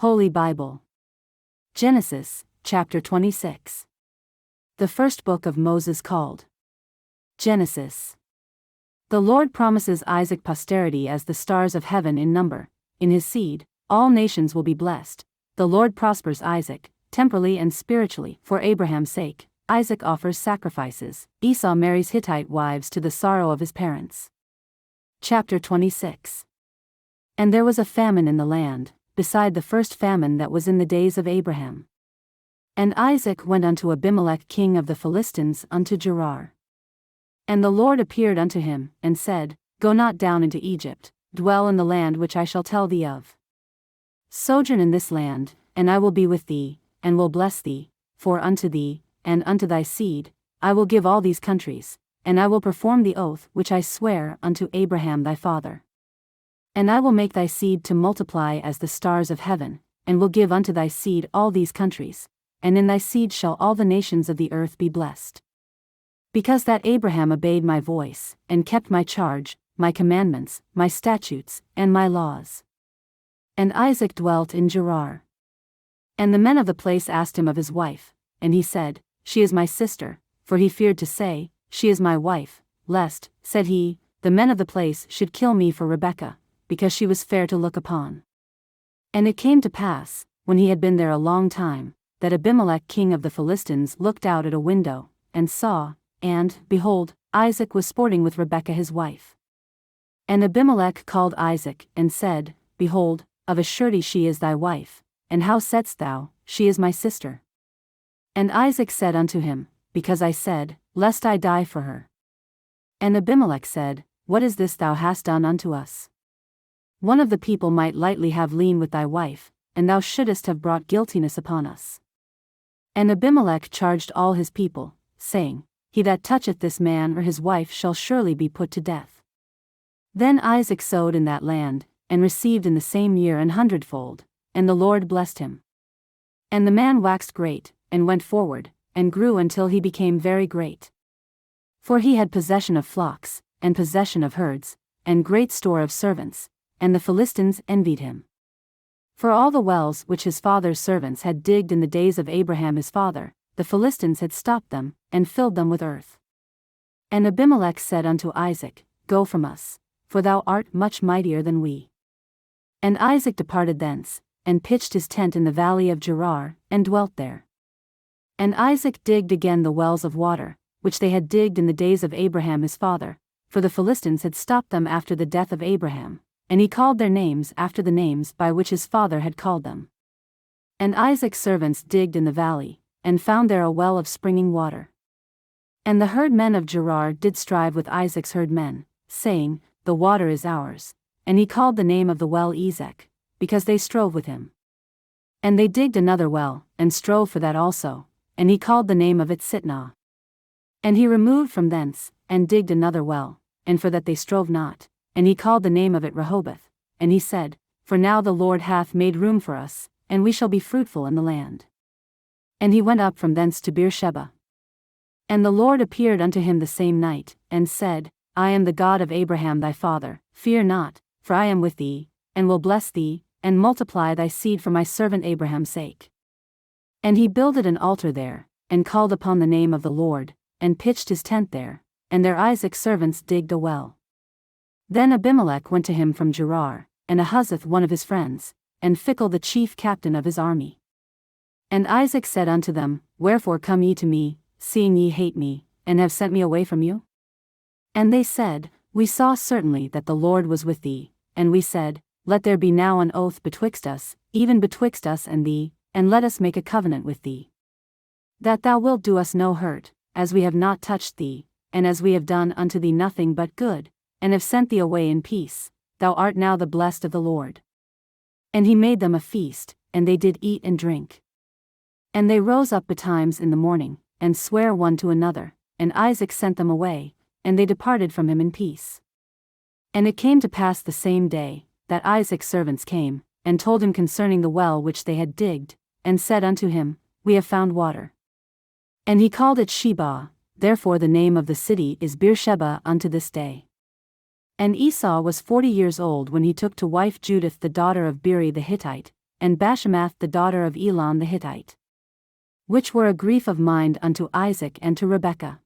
Holy Bible. Genesis, chapter 26. The first book of Moses called Genesis. The Lord promises Isaac posterity as the stars of heaven in number. In his seed, all nations will be blessed. The Lord prospers Isaac, temporally and spiritually. For Abraham's sake, Isaac offers sacrifices. Esau marries Hittite wives to the sorrow of his parents. Chapter 26. And there was a famine in the land, beside the first famine that was in the days of Abraham. And Isaac went unto Abimelech king of the Philistines unto Gerar. And the Lord appeared unto him, and said, Go not down into Egypt, dwell in the land which I shall tell thee of. Sojourn in this land, and I will be with thee, and will bless thee, for unto thee, and unto thy seed, I will give all these countries, and I will perform the oath which I swear unto Abraham thy father. And I will make thy seed to multiply as the stars of heaven, and will give unto thy seed all these countries, and in thy seed shall all the nations of the earth be blessed. Because that Abraham obeyed my voice, and kept my charge, my commandments, my statutes, and my laws. And Isaac dwelt in Gerar. And the men of the place asked him of his wife, and he said, She is my sister, for he feared to say, She is my wife, lest, said he, the men of the place should kill me for Rebekah, because she was fair to look upon. And it came to pass, when he had been there a long time, that Abimelech king of the Philistines looked out at a window, and saw, and, behold, Isaac was sporting with Rebekah his wife. And Abimelech called Isaac, and said, Behold, of a surety she is thy wife, and how saidst thou, She is my sister? And Isaac said unto him, Because I said, Lest I die for her. And Abimelech said, What is this thou hast done unto us? One of the people might lightly have lain with thy wife, and thou shouldest have brought guiltiness upon us. And Abimelech charged all his people, saying, He that toucheth this man or his wife shall surely be put to death. Then Isaac sowed in that land, and received in the same year 100-fold, and the Lord blessed him. And the man waxed great, and went forward, and grew until he became very great. For he had possession of flocks, and possession of herds, and great store of servants, and the Philistines envied him. For all the wells which his father's servants had digged in the days of Abraham his father, the Philistines had stopped them, and filled them with earth. And Abimelech said unto Isaac, Go from us, for thou art much mightier than we. And Isaac departed thence, and pitched his tent in the valley of Gerar, and dwelt there. And Isaac digged again the wells of water, which they had digged in the days of Abraham his father, for the Philistines had stopped them after the death of Abraham, and he called their names after the names by which his father had called them. And Isaac's servants digged in the valley, and found there a well of springing water. And the herdmen of Gerar did strive with Isaac's herdmen, saying, The water is ours. And he called the name of the well Esau, because they strove with him. And they digged another well, and strove for that also, and he called the name of it Sitnah. And he removed from thence, and digged another well, and for that they strove not, and he called the name of it Rehoboth, and he said, For now the Lord hath made room for us, and we shall be fruitful in the land. And he went up from thence to Beersheba. And the Lord appeared unto him the same night, and said, I am the God of Abraham thy father, fear not, for I am with thee, and will bless thee, and multiply thy seed for my servant Abraham's sake. And he builded an altar there, and called upon the name of the Lord, and pitched his tent there, and there Isaac's servants digged a well. Then Abimelech went to him from Gerar, and Ahuzzath one of his friends, and Phicol the chief captain of his army. And Isaac said unto them, Wherefore come ye to me, seeing ye hate me, and have sent me away from you? And they said, We saw certainly that the Lord was with thee, and we said, Let there be now an oath betwixt us, even betwixt us and thee, and let us make a covenant with thee. That thou wilt do us no hurt, as we have not touched thee, and as we have done unto thee nothing but good, and have sent thee away in peace, thou art now the blessed of the Lord. And he made them a feast, and they did eat and drink. And they rose up betimes in the morning, and sware one to another, and Isaac sent them away, and they departed from him in peace. And it came to pass the same day, that Isaac's servants came, and told him concerning the well which they had digged, and said unto him, We have found water. And he called it Sheba, therefore the name of the city is Beersheba unto this day. And Esau was 40 years old when he took to wife Judith the daughter of Beeri the Hittite, and Bashemath the daughter of Elon the Hittite. Which were a grief of mind unto Isaac and to Rebekah.